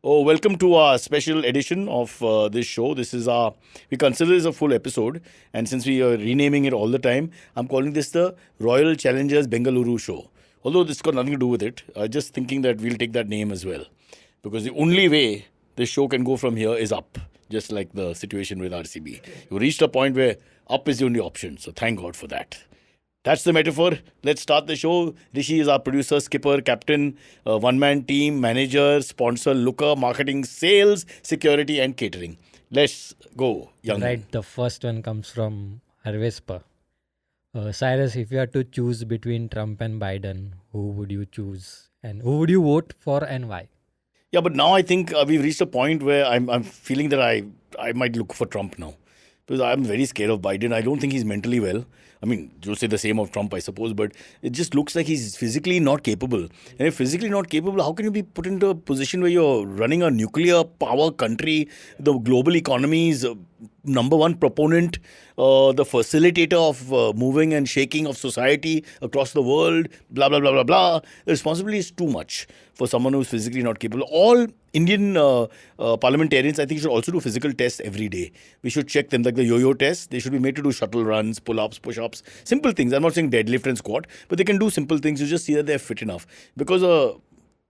Oh, welcome to our special edition of this show. We consider this a full episode. And since we are renaming it all the time, I'm calling this the Royal Challengers Bengaluru Show. Although this got nothing to do with it, just thinking that we'll take that name as well. Because the only way this show can go from here is up, just like the situation with RCB. You reached a point where up is the only option. So thank God for that. That's the metaphor. Let's start the show. Rishi is our producer, skipper, captain, one-man team, manager, sponsor, looker, marketing, sales, security, and catering. Let's go, young man. Right, the first one comes from Harvespa. Cyrus, if you had to choose between Trump and Biden, who would you choose? And who would you vote for and why? Yeah, but now I think we've reached a point where I'm feeling that I might look for Trump now. Because I'm very scared of Biden. I don't think he's mentally well. I mean, you'll say the same of Trump, I suppose, but it just looks like he's physically not capable. And if physically not capable, how can you be put into a position where you're running a nuclear power country, the global economy's number one proponent, the facilitator of moving and shaking of society across the world, blah, blah, blah, blah, blah. The responsibility is too much for someone who's physically not capable. All Indian parliamentarians, I think, should also do physical tests every day. We should check them, like the yo-yo test. They should be made to do shuttle runs, pull-ups, push-ups, simple things. I'm not saying deadlift and squat, but they can do simple things. You just see that they're fit enough. Because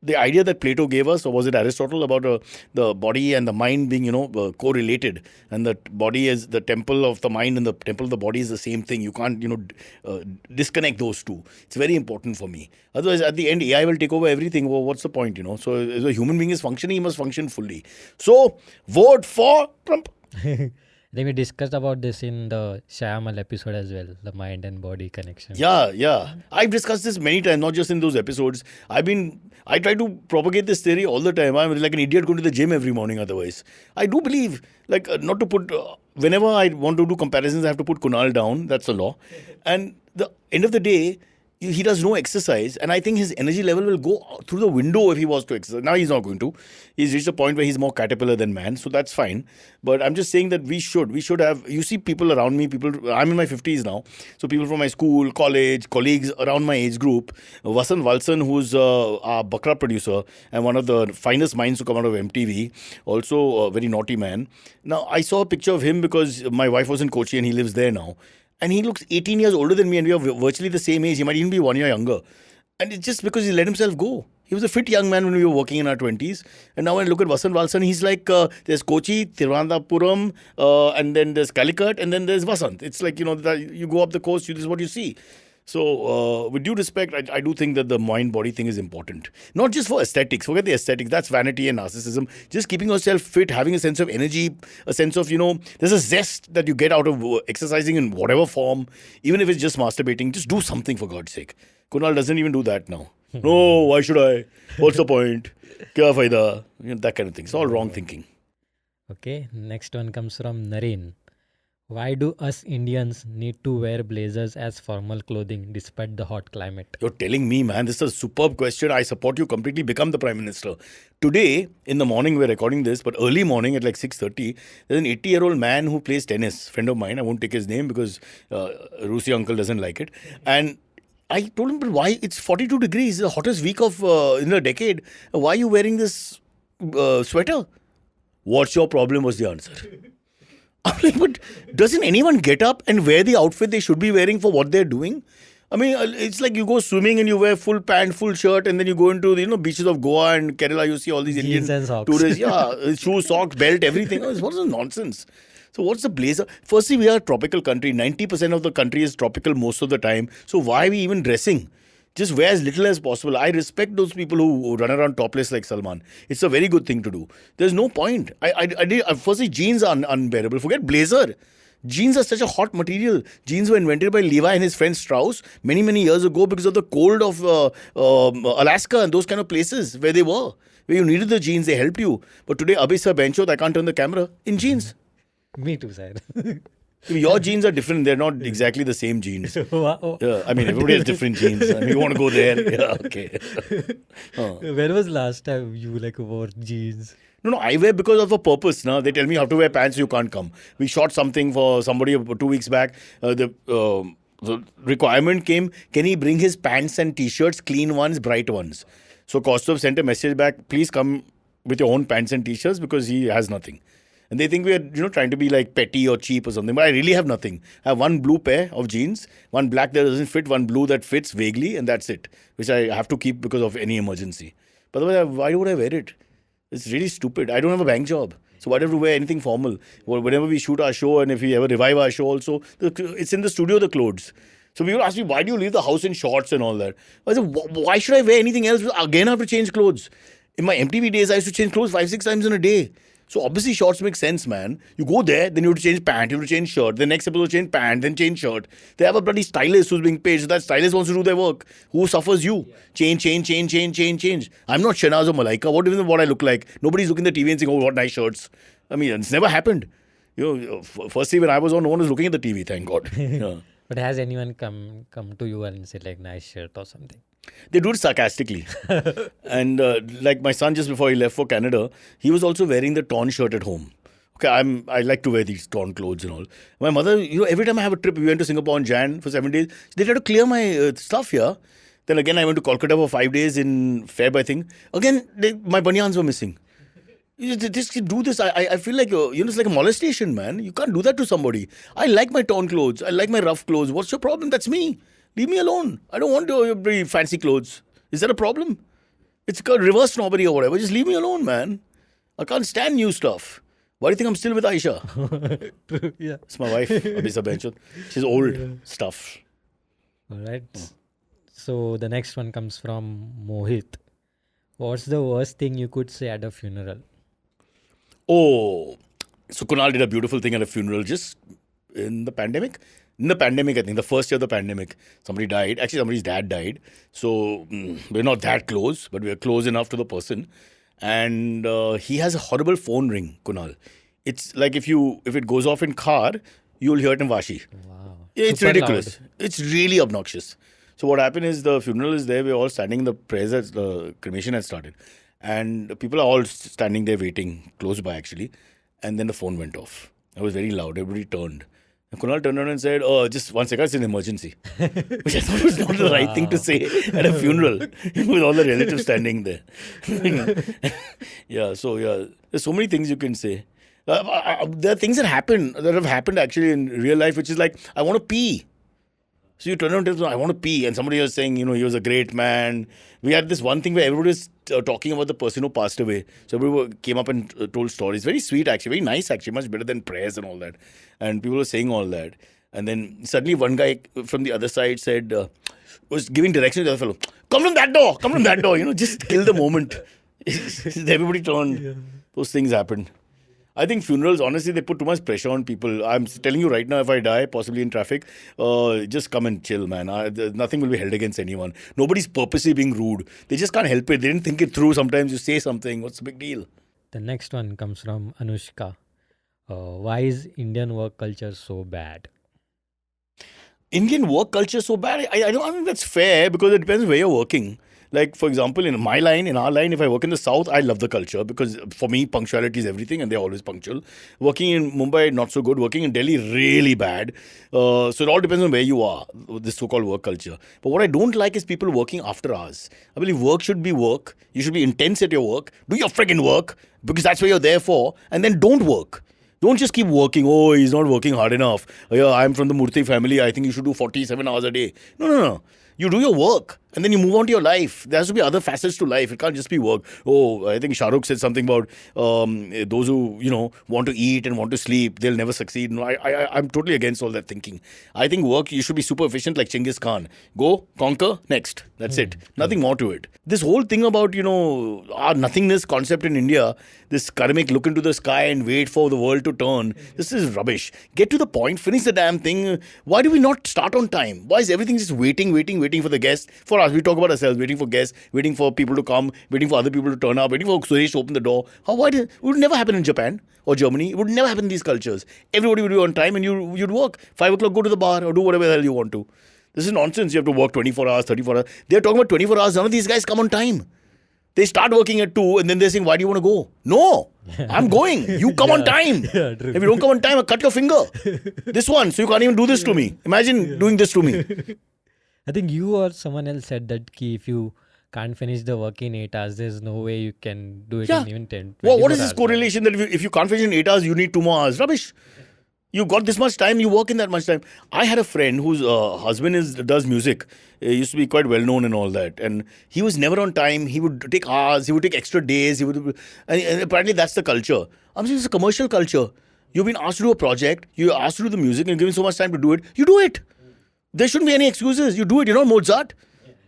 the idea that Plato gave us, or was it Aristotle, about the body and the mind being, correlated, and the body is the temple of the mind and the temple of the body is the same thing. You can't, disconnect those two. It's very important for me. Otherwise, at the end, AI will take over everything. Well, what's the point, So, as a human being is functioning, he must function fully. So, vote for Trump. Then we discussed about this in the Shyamal episode as well, the mind and body connection. Yeah. I've discussed this many times, not just in those episodes. I try to propagate this theory all the time. I'm like an idiot going to the gym every morning otherwise. I do believe, not to put, whenever I want to do comparisons, I have to put Kunal down. That's the law. And the end of the day, he does no exercise, and I think his energy level will go through the window if he was to exercise. Now he's not going to. He's reached a point where he's more caterpillar than man, so that's fine. But I'm just saying that we should have. You see people around me. I'm in my 50s now, so people from my school, college, colleagues around my age group. Vasant Valsan, who's our Bakra producer and one of the finest minds to come out of MTV, also a very naughty man. Now I saw a picture of him because my wife was in Kochi and he lives there now. And he looks 18 years older than me, and we are virtually the same age. He might even be 1 year younger. And it's just because he let himself go. He was a fit young man when we were working in our 20s. And now when I look at Vasant Valsan, he's like, there's Kochi, Thiruvananthapuram, and then there's Calicut, and then there's Vasant. It's like, you go up the coast, this is what you see. So, with due respect, I do think that the mind-body thing is important. Not just for aesthetics. Forget the aesthetics. That's vanity and narcissism. Just keeping yourself fit, having a sense of energy, a sense of, there's a zest that you get out of exercising in whatever form. Even if it's just masturbating, just do something for God's sake. Kunal doesn't even do that now. No, why should I? What's the point? Kya faida? That kind of thing. It's all wrong thinking. Okay, next one comes from Naren. Why do us Indians need to wear blazers as formal clothing despite the hot climate? You're telling me, man, this is a superb question. I support you completely. Become the Prime Minister. Today, in the morning, we're recording this, but early morning at like 6:30, there's an 80-year-old man who plays tennis, friend of mine. I won't take his name because Rusi uncle doesn't like it. And I told him, but why? It's 42 degrees, the hottest week of in a decade. Why are you wearing this sweater? What's your problem was the answer. I'm like, but doesn't anyone get up and wear the outfit they should be wearing for what they're doing? I mean, it's like you go swimming and you wear full pant, full shirt, and then you go into the beaches of Goa and Kerala. You see all these Jeans Indian and socks. tourists, shoes, socks, belt, everything. What is nonsense? So what's the blazer? Firstly, we are a tropical country. 90% of the country is tropical most of the time. So why are we even dressing? Just wear as little as possible. I respect those people who run around topless like Salman. It's a very good thing to do. There's no point. Firstly, jeans are unbearable. Forget blazer. Jeans are such a hot material. Jeans were invented by Levi and his friend Strauss many, many years ago because of the cold of Alaska and those kind of places where they were. Where you needed the jeans, they helped you. But today, Abhi sir benchot, I can't turn the camera, in jeans. Me too, sir. Your jeans are different. They're not exactly the same jeans. Wow. Yeah, I mean, everybody has different jeans. I mean, you want to go there? Yeah, okay. When was last time you wore jeans? No, I wear because of a purpose. Now they tell me how to wear pants, you can't come. We shot something for somebody 2 weeks back. The requirement came, can he bring his pants and t-shirts, clean ones, bright ones? So Kostov sent a message back, please come with your own pants and t-shirts because he has nothing. And they think we are, trying to be like petty or cheap or something. But I really have nothing. I have one blue pair of jeans, one black that doesn't fit, one blue that fits vaguely, and that's it, which I have to keep because of any emergency. But otherwise, why would I wear it? It's really stupid. I don't have a bank job. So why do I have to wear anything formal? Well, whenever we shoot our show and if we ever revive our show also, it's in the studio, the clothes. So people ask me, why do you leave the house in shorts and all that? I said, why should I wear anything else? Again, I have to change clothes. In my MTV days, I used to change clothes 5-6 times in a day. So obviously shorts make sense, man. You go there, then you have to change pant, you have to change shirt. The next episode, change pant, then change shirt. They have a bloody stylist who's being paid. So that stylist wants to do their work. Who suffers you? Change. I'm not Shanaz or Malaika. What I look like? Nobody's looking at the TV and saying, oh, what nice shirts. I mean, it's never happened. Firstly, when I was on, no one was looking at the TV, thank God. Yeah. But has anyone come to you and said like nice shirt or something? They do it sarcastically. And like my son, just before he left for Canada, he was also wearing the torn shirt at home. Okay, I like to wear these torn clothes and all. My mother, every time I have a trip, we went to Singapore in Jan for 7 days. They tried to clear my stuff here. Then again, I went to Kolkata for 5 days in Feb, I think. Again, my banyans were missing. You just do this. I feel like, it's like a molestation, man. You can't do that to somebody. I like my torn clothes. I like my rough clothes. What's your problem? That's me. Leave me alone. I don't want to very fancy clothes. Is that a problem? It's called reverse snobbery or whatever. Just leave me alone, man. I can't stand new stuff. Why do you think I'm still with Aisha? True, yeah. It's my wife, Abisa Benchot. She's old stuff. All right. So the next one comes from Mohit. What's the worst thing you could say at a funeral? Oh, so Kunal did a beautiful thing at a funeral just in the pandemic. In the pandemic, I think, the first year of the pandemic, somebody died. Actually, somebody's dad died. So we're not that close, but we're close enough to the person. And he has a horrible phone ring, Kunal. It's like if it goes off in car, you'll hear it in Vashi. Wow. It's Super ridiculous. loud. It's really obnoxious. So what happened is the funeral is there. We're all standing in the prayers. The cremation has started. And people are all standing there waiting, close by actually. And then the phone went off. It was very loud. Everybody turned. And Kunal turned around and said, oh, just 1 second, it's an emergency. Which I thought was not the right thing to say at a funeral with all the relatives standing there. There's so many things you can say. There are things that have happened actually in real life, which is like, I want to pee. So you turn around and say, I want to pee. And somebody was saying, he was a great man. We had this one thing where everybody was talking about the person who passed away. So everybody came up and told stories. Very sweet, actually. Very nice, actually. Much better than prayers and all that. And people were saying all that. And then suddenly one guy from the other side said, was giving directions to the other fellow. Come from that door. Come from that door. Just kill the moment. Everybody turned. Yeah. Those things happened. I think funerals, honestly, they put too much pressure on people. I'm telling you right now, if I die, possibly in traffic, just come and chill, man. Nothing will be held against anyone. Nobody's purposely being rude. They just can't help it. They didn't think it through. Sometimes you say something. What's the big deal? The next one comes from Anushka. Why is Indian work culture so bad? Indian work culture so bad? I don't think that's fair because it depends where you're working. Like, for example, in our line, if I work in the South, I love the culture because for me, punctuality is everything and they're always punctual. Working in Mumbai, not so good. Working in Delhi, really bad. So it all depends on where you are, this so-called work culture. But what I don't like is people working after hours. I believe work should be work. You should be intense at your work. Do your friggin' work because that's what you're there for. And then don't work. Don't just keep working. Oh, he's not working hard enough. Yeah, I'm from the Murthy family. I think you should do 47 hours a day. No. You do your work and then you move on to your life. There has to be other facets to life. It can't just be work. Oh, I think Shah Rukh said something about those who, want to eat and want to sleep, they'll never succeed. No, I'm totally against all that thinking. I think work, you should be super efficient like Genghis Khan. Go, conquer, next. That's it. Nothing more to it. This whole thing about, our nothingness concept in India, this karmic look into the sky and wait for the world to turn, this is rubbish. Get to the point, finish the damn thing. Why do we not start on time? Why is everything just waiting for the guests? For us, we talk about ourselves, waiting for guests, waiting for people to come, waiting for other people to turn up, waiting for Suresh to open the door. It would never happen in Japan or Germany. It would never happen in these cultures. Everybody would be on time and you'd work. 5 o'clock, go to the bar or do whatever the hell you want to. This is nonsense. You have to work 24 hours, 34 hours. They're talking about 24 hours. None of these guys come on time. They start working at 2 and then they're saying, why do you want to go? No, I'm going. You come on time. Yeah, if you don't come on time, I'll cut your finger. This one, so you can't even do this to me. Imagine doing this to me. I think you or someone else said that if you can't finish the work in 8 hours, there's no way you can do it Yeah. in even 10, Well, what 24 is this hours. correlation that if you can't finish in 8 hours, you need 2 more hours? Rubbish. You got this much time, you work in that much time. I had a friend whose husband does music. He used to be quite well known and all that. And he was never on time. He would take hours, he would take extra days. And apparently that's the culture. I'm saying it's a commercial culture. You've been asked to do a project, you're asked to do the music and given so much time to do it. You do it. There shouldn't be any excuses. You do it. You're not Mozart.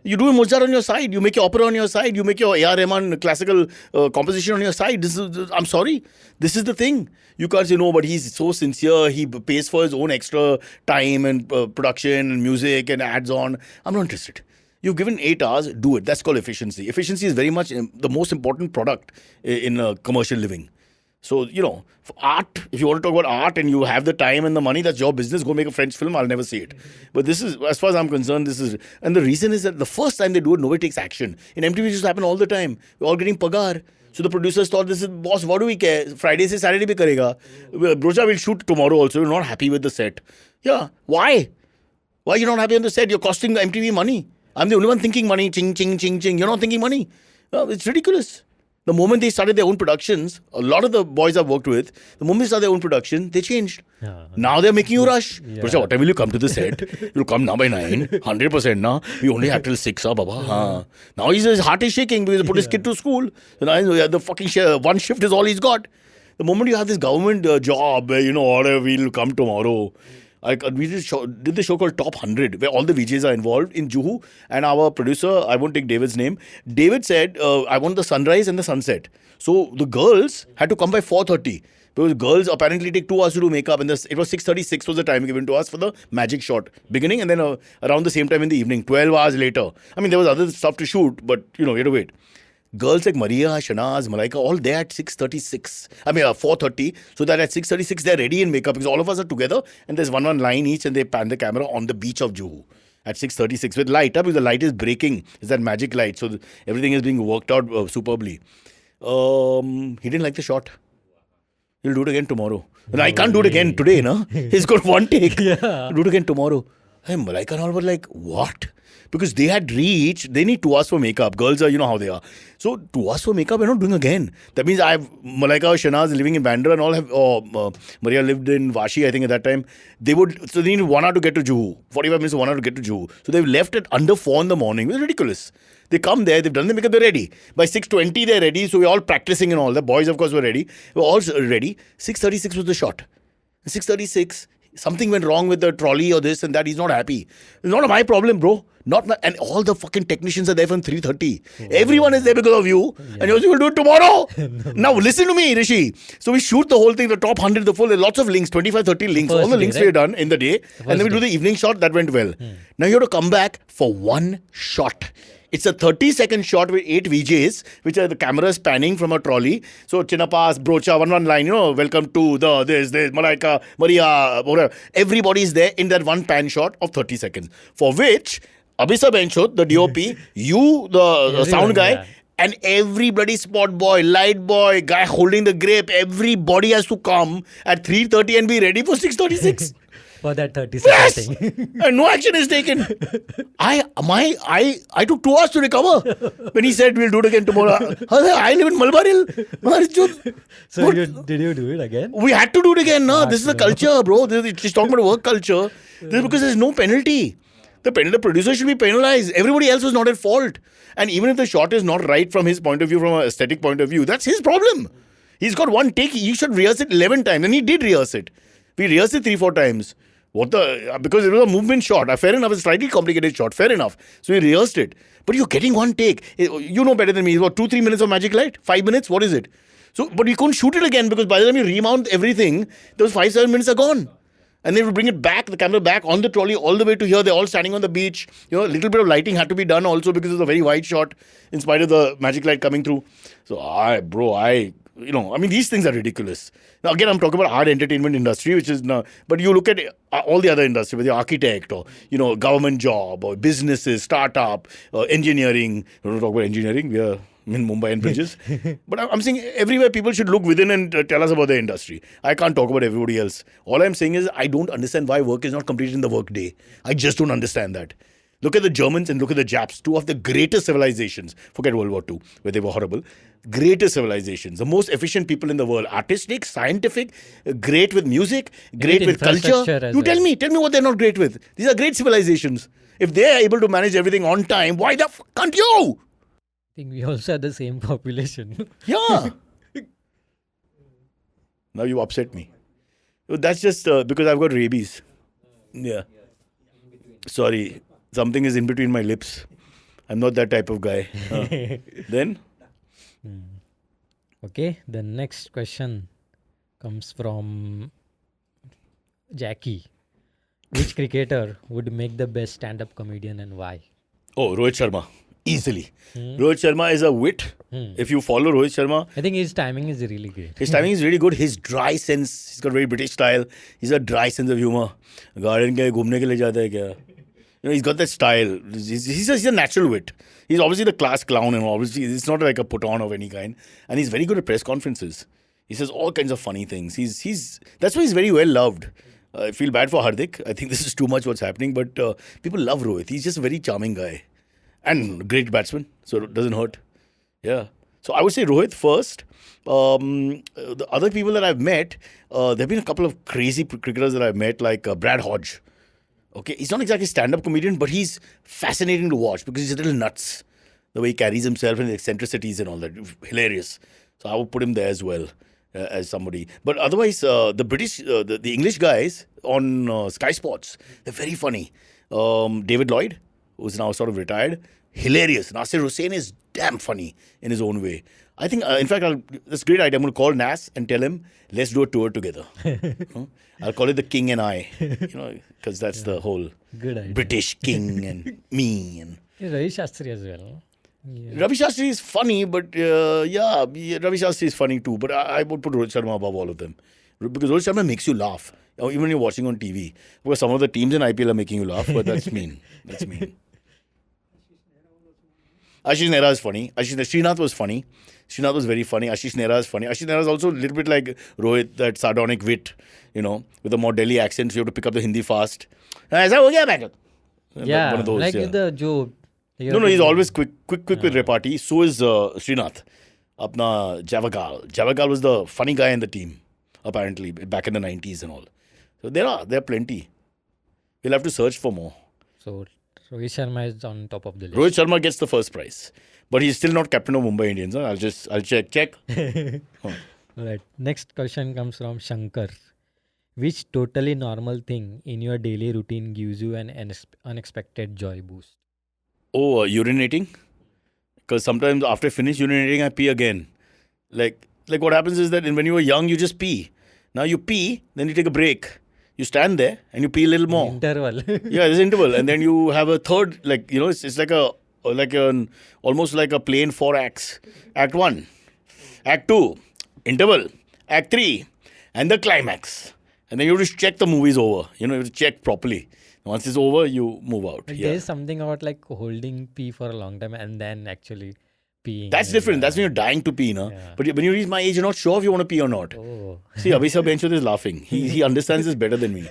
You do Mozart on your side. You make your opera on your side. You make your A.R. Rahman classical composition on your side. I'm sorry. This is the thing. You can't say, no, but he's so sincere. He pays for his own extra time and production and music and adds on. I'm not interested. You've given 8 hours, do it. That's called efficiency. Efficiency is very much the most important product in commercial living. So, for art, if you want to talk about art and you have the time and the money, that's your business. Go make a French film. I'll never see it. But this is, as far as I'm concerned, and the reason is that the first time they do it, nobody takes action. In MTV, it used to happen all the time. We're all getting pagar. So the producers thought, this is, boss, what do we care? Friday se Saturday bhi karega. Brocha will shoot tomorrow also. You're not happy with the set. Yeah. Why? Why are you not happy on the set? You're costing the MTV money. I'm the only one thinking money. Ching, ching, ching, ching. You're not thinking money. It's ridiculous. The moment they started their own productions, a lot of the boys I've worked with, the moment they started their own production, they changed. Now they're making you rush. Brocha, what time will you come to the set? You'll come now by 9, 100% now. We only have till 6, Baba. Now his heart is shaking because he put his kid to school. The fucking one shift is all he's got. The moment you have this government job, order, we'll come tomorrow. We did the show called Top 100, where all the VJs are involved in Juhu. And our producer, I won't take David's name, David said, I want the sunrise and the sunset. So the girls had to come by 4:30. Because girls apparently take 2 hours to do makeup. And it was 6:36 was the time given to us for the magic shot. Beginning and then around the same time in the evening, 12 hours later. I mean, there was other stuff to shoot, but, you had to wait. Girls like Maria, Shanaz, Malaika, all there at 6:36. 4:30. So that at 6:36 they're ready in makeup because all of us are together and there's one line each and they pan the camera on the beach of Juhu at 6:36 with light because the light is breaking. It's that magic light. So everything is being worked out superbly. He didn't like the shot. He'll do it again tomorrow. And I can't do it again today, no? He's got one take. Yeah. Do it again tomorrow. Hey, Malaika and all were like, what? Because they had reached, they need 2 hours for makeup. Girls are, how they are. So 2 hours for makeup, we're not doing again. That means Malaika or Shanaz living in Bandra and all Maria lived in Vashi, I think at that time. They need 1 hour to get to Juhu. 45 minutes to 1 hour to get to Juhu. So they've left at under 4 in the morning. It was ridiculous. They come there, they've done the makeup, they're ready. By 6:20, they're ready. So we're all practicing and all. The boys, of course, were ready. We're all ready. 6:36 was the shot. 6:36, something went wrong with the trolley or this and that. He's not happy. It's not my problem, bro. And all the fucking technicians are there from 3:30. Everyone is there because of you. Yeah. And you're saying, we'll do it tomorrow. Now, listen to me, Rishi. So we shoot the whole thing, the top 100, the full, lots of links, 25, 30 links. All the links we done in the day. And then we do the evening shot. That went well. Now you have to come back for one shot. It's a 30-second shot with 8 VJs, which are the cameras panning from a trolley. So, Chinnapas, Brocha, one line, welcome to this, Malaika, Maria, whatever. Everybody's there in that one pan shot of 30 seconds. For which, Abhisa Benchot, the DOP, you, the sound guy, and every bloody spot boy, light boy, guy holding the grape, everybody has to come at 3:30 and be ready for 6:36. For that 30-second thing. And no action is taken. I took 2 hours to recover. When he said we'll do it again tomorrow. I live in Malbaril. So did you do it again? We had to do it again. No? This is the culture, bro. She's talking about work culture. This is because there's no penalty. The producer should be penalized. Everybody else was not at fault. And even if the shot is not right from his point of view, from an aesthetic point of view, that's his problem. He's got one take. He should rehearse it 11 times. And he did rehearse it. We rehearsed it 3-4 times. Because it was a movement shot. Fair enough, it's a slightly complicated shot. Fair enough. So we rehearsed it. But you're getting one take. You know better than me. It's about 2-3 minutes of magic light? 5 minutes? What is it? So, but we couldn't shoot it again because by the time you remount everything, those 5-7 minutes are gone. And then we bring it back, the camera back on the trolley all the way to here. They're all standing on the beach. A little bit of lighting had to be done also because it's a very wide shot in spite of the magic light coming through. So, these things are ridiculous. Now, again, I'm talking about art entertainment industry, which is now, but you look at all the other industry, whether you're architect or, government job or businesses, startup, engineering. We don't talk about engineering. We are in Mumbai and bridges. But I'm saying everywhere people should look within and tell us about the industry. I can't talk about everybody else. All I'm saying is I don't understand why work is not completed in the work day. I just don't understand that. Look at the Germans and look at the Japs, two of the greatest civilizations. Forget World War II, where they were horrible. Greatest civilizations, the most efficient people in the world, artistic, scientific, great with music, great with culture. infrastructure as You tell well. me what they're not great with. These are great civilizations. If they're able to manage everything on time, why the can't you? I think we also have the same population. Yeah. Now you upset me. That's just because I've got rabies. Yeah. Sorry. Something is in between my lips. I'm not that type of guy. Then? Okay, the next question comes from Jackie. Which cricketer would make the best stand-up comedian and why? Oh, Rohit Sharma. Easily. Rohit Sharma is a wit. If you follow Rohit Sharma, I think his timing is really great. his timing is really good. His dry sense, he's got very British style. He's a dry sense of humor. Garden ke घूमने के लिए जाता है क्या? You know, he's got that style. He's a natural wit. He's obviously the class clown and obviously it's not like a put on of any kind. And he's very good at press conferences. He says all kinds of funny things. He's that's why he's very well loved. I feel bad for Hardik. I think this is too much what's happening, but people love Rohit. He's just a very charming guy and great batsman, so it doesn't hurt. Yeah. So I would say Rohit first. The other people that I've met, there have been a couple of crazy cricketers that I've met, like Brad Hodge. Okay, he's not exactly a stand-up comedian, but he's fascinating to watch because he's a little nuts. The way he carries himself and the eccentricities and all that. Hilarious. So I would put him there as well as somebody. But otherwise, the British, the English guys on Sky Sports, they're very funny. David Lloyd, who's now sort of retired, hilarious. Nasir Hussain is damn funny in his own way. I think, in fact, that's a great idea. I'm going to call Nas and tell him, let's do a tour together. I'll call it the King and I, because that's the whole Good idea. British king and me. And Ravi Shastri as well. Yeah. Ravi Shastri is funny, but Ravi Shastri is funny too. But I would put Rohit Sharma above all of them. Because Rohit Sharma makes you laugh, even when you're watching on TV. Because some of the teams in IPL are making you laugh, but that's mean. That's mean. Ashish Nehra is funny. Srinath was funny. Srinath was very funny. Ashish Nehra is funny. Ashish Nehra is also a little bit like Rohit, that sardonic wit, with a more Delhi accent, so you have to pick up the Hindi fast. ऐसा हो गया बैठक? Yeah, One of those, like yeah. the joke. No, he's always quick with repartee. So is Srinath. Apna Javagal. Javagal was the funny guy in the team, apparently, back in the 90s and all. So there are plenty. We'll have to search for more. So Rohit Sharma is on top of the list. Rohit Sharma gets the first prize. But he's still not captain of Mumbai Indians. Huh? I'll check. Alright. Next question comes from Shankar. Which totally normal thing in your daily routine gives you an unexpected joy boost? Oh, urinating. Because sometimes after I finish urinating, I pee again. Like what happens is that when you were young, you just pee. Now you pee, then you take a break. You stand there and you pee a little more. Interval. Yeah, there's interval, and then you have a third, it's like an almost like a play in 4 acts. Act 1, Act 2, interval, Act 3, and the climax. And then you just check the movie's over. You have to check properly. Once it's over, you move out. Yeah. There's something about like holding pee for a long time and then actually peeing. That's different. That's when you're dying to pee, no? Yeah. But when you reach my age, you're not sure if you want to pee or not. Oh. See, Abhisar Benchot is laughing. He understands this better than me.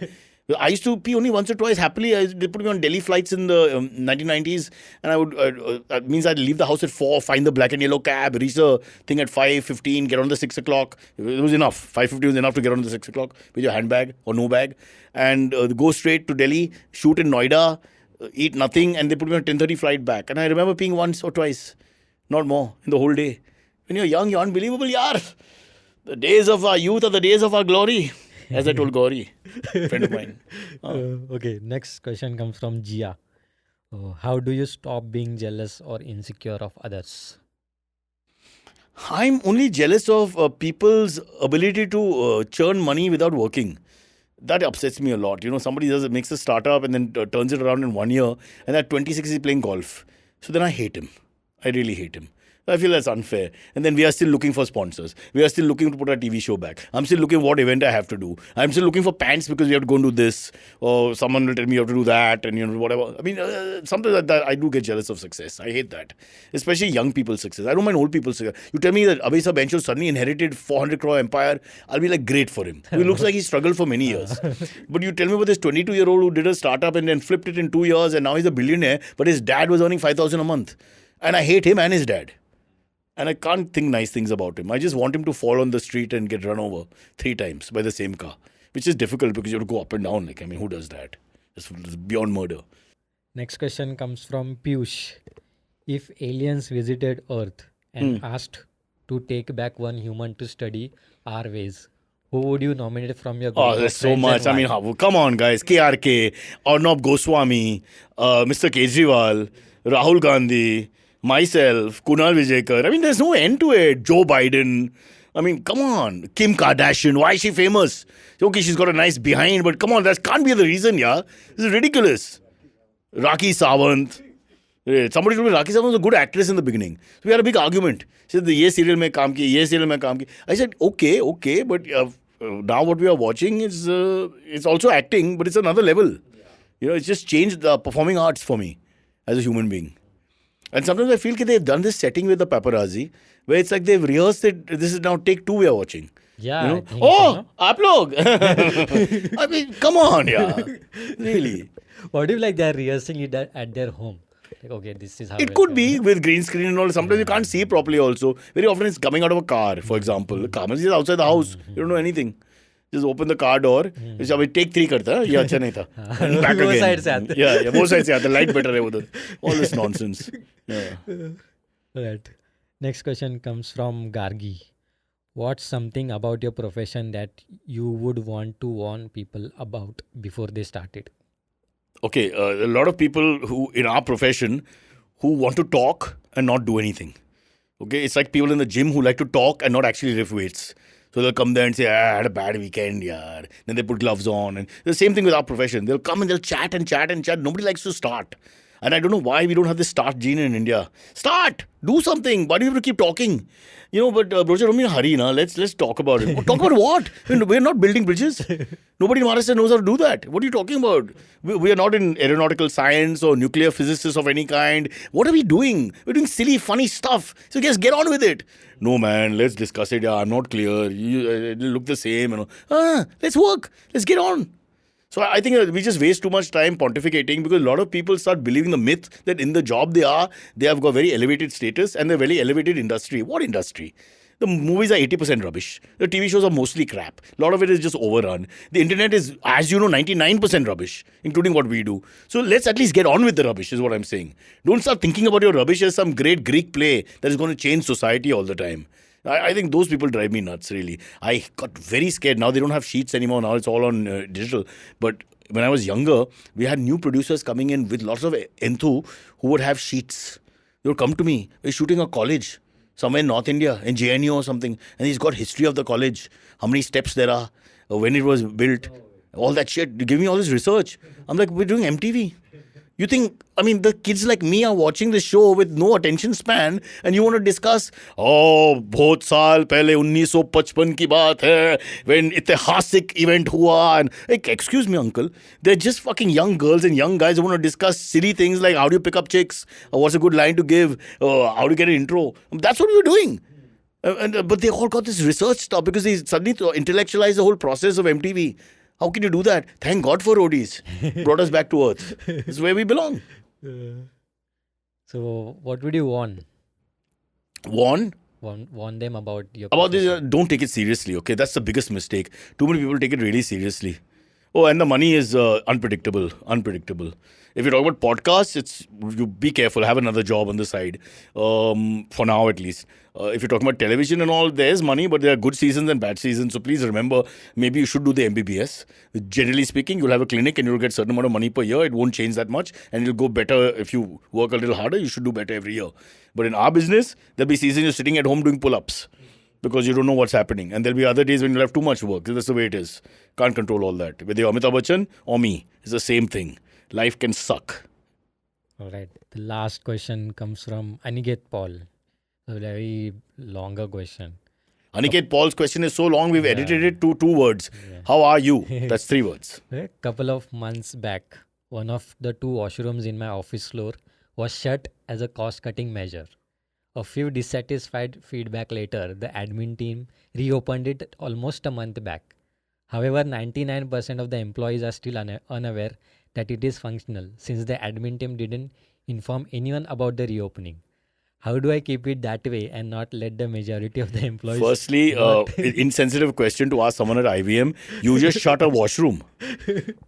I used to pee only once or twice happily. They put me on Delhi flights in the 1990s, and I would that means I'd leave the house at 4, find the black and yellow cab, reach the thing at 5:15, get on the 6 o'clock. It was enough. 5:50 was enough to get on the 6 o'clock with your handbag or no bag, and go straight to Delhi, shoot in Noida, eat nothing, and they put me on 10:30 flight back. And I remember peeing once or twice, not more, in the whole day. When you're young, you're unbelievable, yaar. The days of our youth are the days of our glory. As I told Gauri, a friend of mine. Okay, next question comes from Jia. How do you stop being jealous or insecure of others? I'm only jealous of people's ability to churn money without working. That upsets me a lot. Somebody makes a startup and then turns it around in 1 year, and at 26 he's playing golf. So then I hate him. I really hate him. I feel that's unfair. And then we are still looking for sponsors. We are still looking to put our TV show back. I'm still looking what event I have to do. I'm still looking for pants because we have to go and do this. Or someone will tell me you have to do that and whatever. I mean, something like that, I do get jealous of success. I hate that. Especially young people's success. I don't mind old people's success. You tell me that Abhisa Bencho suddenly inherited 400 crore empire. I'll be like, great for him. He looks like he struggled for many years. But you tell me about this 22-year-old who did a startup and then flipped it in 2 years and now he's a billionaire, but his dad was earning 5,000 a month. And I hate him and his dad. And I can't think nice things about him. I just want him to fall on the street and get run over 3 times by the same car, which is difficult because you have to go up and down. Like, I mean, who does that? It's beyond murder. Next question comes from Piyush. If aliens visited Earth and asked to take back one human to study our ways, who would you nominate from your group? Oh, there's so much. I mean, come on, guys. KRK, Arnab Goswami, Mr. Kejriwal, Rahul Gandhi, myself, Kunal Vijayakar. I mean, there's no end to it. Joe Biden. I mean, come on. Kim Kardashian. Why is she famous? Okay, she's got a nice behind, but come on, that can't be the reason, yeah. This is ridiculous. Rakhi Sawant. Somebody told me Rakhi Sawant was a good actress in the beginning. So we had a big argument. She said, ye serial mein kaam ki, ye serial mein kaam ki. I said, okay, but now what we are watching is it's also acting, but it's another level. It's just changed the performing arts for me as a human being. And sometimes I feel that they've done this setting with the paparazzi, where it's like they've rehearsed it. This is now take 2 we are watching. Yeah. Aap log. I mean, come on, yeah. Really. What if like they're rehearsing it at their home? Like, okay, this is how it could be with green screen and all. Sometimes you can't see properly also. Very often it's coming out of a car, for example. The car is outside the house. You don't know anything. Just open the car door. Shall take 3 karta? Yeah, acha nahi tha. And back again. Both sides se aate. Yeah, both sides se aate. Light better hai udhar. All this nonsense. Yeah. Right. Next question comes from Gargi. What's something about your profession that you would want to warn people about before they started? Okay, a lot of people who in our profession who want to talk and not do anything. Okay, it's like people in the gym who like to talk and not actually lift weights. So they'll come there and say, I had a bad weekend, yaar. Then they put gloves on. And the same thing with our profession. They'll come and they'll chat and chat and chat. Nobody likes to start. And I don't know why we don't have this start gene in India. Start! Do something. Why do you have to keep talking? But Brocha, don't be in a hurry, na. Let's talk about it. Talk about what? We're not building bridges. Nobody in Maharashtra knows how to do that. What are you talking about? We are not in aeronautical science or nuclear physicists of any kind. What are we doing? We're doing silly, funny stuff. So just get on with it. No, man, let's discuss it. Yeah, I'm not clear. It'll look the same. Let's work. Let's get on. So I think we just waste too much time pontificating because a lot of people start believing the myth that in the job they have got very elevated status and they're very elevated industry. What industry? The movies are 80% rubbish. The TV shows are mostly crap. A lot of it is just overrun. The internet is, as you know, 99% rubbish, including what we do. So let's at least get on with the rubbish, is what I'm saying. Don't start thinking about your rubbish as some great Greek play that is going to change society all the time. I think those people drive me nuts, really. I got very scared. Now they don't have sheets anymore. Now it's all on digital. But when I was younger, we had new producers coming in with lots of enthu who would have sheets. They would come to me. We're shooting a college somewhere in North India, in JNU or something. And he's got history of the college, how many steps there are, when it was built, all that shit. Give me all this research. I'm like, we're doing MTV. You think, the kids like me are watching this show with no attention span and you want to discuss, bahut saal pehle 1955 ki baat hai, when itihasik event hua. And excuse me, uncle, they're just fucking young girls and young guys who want to discuss silly things like how do you pick up chicks, what's a good line to give, how to get an intro. That's what we're doing. But they all got this research stuff because they suddenly intellectualized the whole process of MTV. How can you do that? Thank God for roadies. Brought us back to earth. This is where we belong. So, what would you warn? Warn them about your about this. Don't take it seriously, okay? That's the biggest mistake. Too many people take it really seriously. Oh, and the money is unpredictable. If you're talking about podcasts, you be careful. Have another job on the side. For now, at least. If you're talking about television and all, there's money, but there are good seasons and bad seasons. So please remember, maybe you should do the MBBS. Generally speaking, you'll have a clinic and you'll get a certain amount of money per year. It won't change that much. And it'll go better if you work a little harder. You should do better every year. But in our business, there'll be seasons you're sitting at home doing pull-ups because you don't know what's happening. And there'll be other days when you'll have too much work. That's the way it is. Can't control all that. Whether you're Amitabh Bachchan or me, it's the same thing. Life can suck. All right. The last question comes from Aniket Paul. A very longer question. Aniket, Paul's question is so long, we've edited it to 2 words. How are you? That's 3 words. A couple of months back, one of the 2 washrooms in my office floor was shut as a cost-cutting measure. A few dissatisfied feedback later, the admin team reopened it almost a month back. However, 99% of the employees are still unaware that it is functional since the admin team didn't inform anyone about the reopening. How do I keep it that way and not let the majority of the employees... Firstly, insensitive question to ask someone at IVM. You just shut a washroom.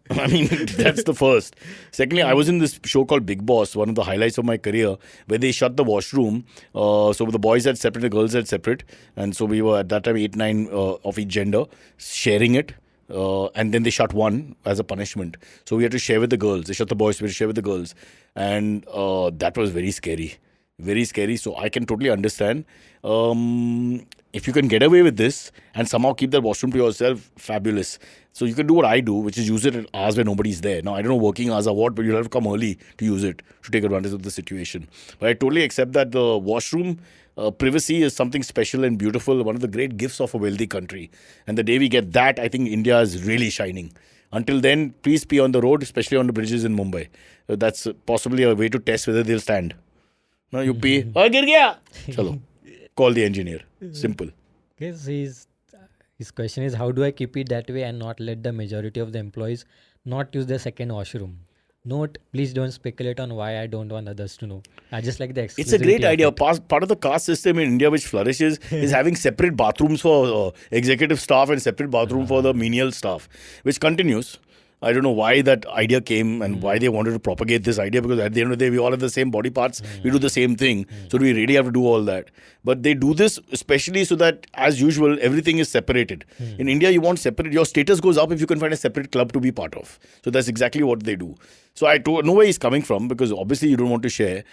I mean, that's the first. Secondly, I was in this show called Big Boss, one of the highlights of my career, where they shut the washroom. So the boys had separate, the girls had separate. And so we were at that time 8, 9 of each gender, sharing it. And then they shut one as a punishment. So we had to share with the girls. They shut the boys, we had to share with the girls. And that was very scary. Very scary. So I can totally understand. If you can get away with this and somehow keep that washroom to yourself, fabulous. So you can do what I do, which is use it at hours when nobody's there. Now, I don't know working hours are what, but you'll have to come early to use it, to take advantage of the situation. But I totally accept that the washroom privacy is something special and beautiful, one of the great gifts of a wealthy country. And the day we get that, I think India is really shining. Until then, please pee on the road, especially on the bridges in Mumbai. That's possibly a way to test whether they'll stand. No, you pee. Oh, gir gaya. Chalo. Call the engineer. Simple. Yes, his question is, how do I keep it that way and not let the majority of the employees not use the second washroom? Note, please don't speculate on why I don't want others to know. I just like the exclusivity. It's a great idea. Part of the caste system in India which flourishes is having separate bathrooms for executive staff and separate bathroom for the menial staff, which continues. I don't know why that idea came and why they wanted to propagate this idea, because at the end of the day, we all have the same body parts. We do the same thing. So do we really have to do all that? But they do this especially so that, as usual, everything is separated. In India, you want separate. Your status goes up if you can find a separate club to be part of. So that's exactly what they do. So I know where he's coming from, because obviously you don't want to share.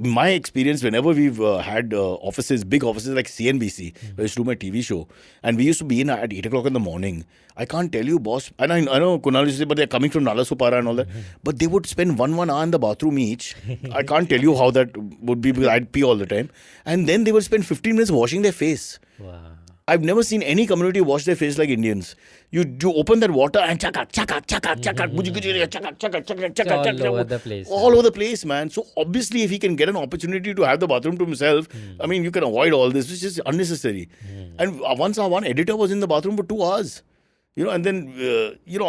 My experience, whenever we've had offices, big offices like CNBC, where I used to do my TV show, and we used to be in at 8 o'clock in the morning. I can't tell you, boss. And I know Kunal used to say, but they're coming from Nalasopara and all that. But they would spend one hour in the bathroom each. I can't tell you how that would be, because I'd pee all the time. And then they would spend 15 minutes washing their face. Wow. I've never seen any community wash their face like Indians. You open that water and chaka. All over the place. All over the place, man. So obviously, if he can get an opportunity to have the bathroom to himself, I mean, you can avoid all this, which is unnecessary. And once our one editor was in the bathroom for 2 hours. And then,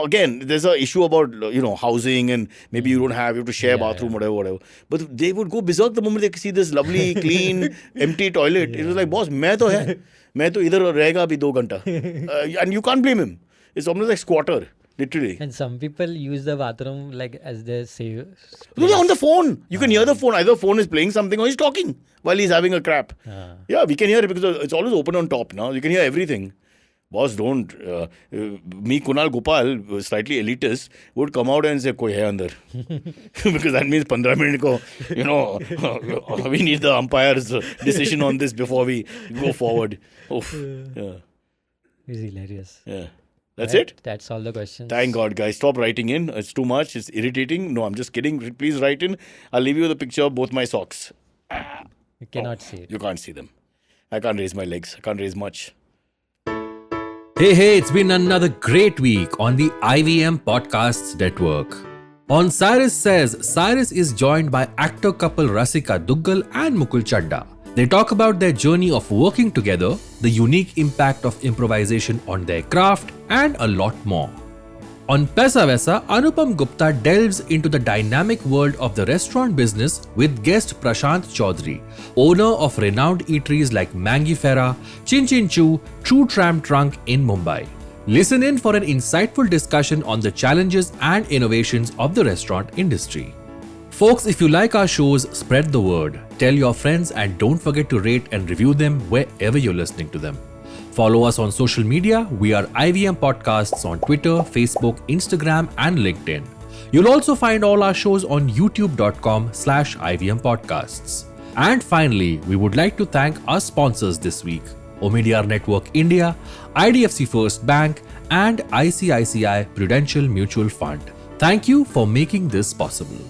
again, there's an issue about, housing, and maybe you have to share bathroom, whatever. But they would go berserk the moment they see this lovely, clean, empty toilet. It was like, boss, मैं तो इधर रहेगा अभी 2 घंटा. And you can't blame him. It's almost like squatter, literally. And some people use the bathroom like as their safe. No, they're on the phone. You can hear the phone. Either phone is playing something or he's talking while he's having a crap. Yeah, we can hear it because it's always open on top now. You can hear everything. Boss, don't. Me, Kunal Gopal, slightly elitist, would come out and say, koi hai andar. Because that means 15 minutes ko, we need the umpire's decision on this before we go forward. Oof. Yeah. It's hilarious. Yeah. That's it? That's all the questions. Thank God, guys. Stop writing in. It's too much. It's irritating. No, I'm just kidding. Please write in. I'll leave you with a picture of both my socks. You cannot see it. You can't see them. I can't raise my legs. I can't raise much. Hey, it's been another great week on the IVM Podcasts Network. On Cyrus Says, Cyrus is joined by actor couple Rasika Duggal and Mukul Chadda. They talk about their journey of working together, the unique impact of improvisation on their craft, and a lot more. On Paisa Vaisa, Anupam Gupta delves into the dynamic world of the restaurant business with guest Prashant Chaudhary, owner of renowned eateries like Mangifera, Chin Chin Chu, True Tram Trunk in Mumbai. Listen in for an insightful discussion on the challenges and innovations of the restaurant industry. Folks, if you like our shows, spread the word. Tell your friends and don't forget to rate and review them wherever you're listening to them. Follow us on social media. We are IVM Podcasts on Twitter, Facebook, Instagram, and LinkedIn. You'll also find all our shows on youtube.com/IVM Podcasts. And finally, we would like to thank our sponsors this week: Omidyar Network India, IDFC First Bank, and ICICI Prudential Mutual Fund. Thank you for making this possible.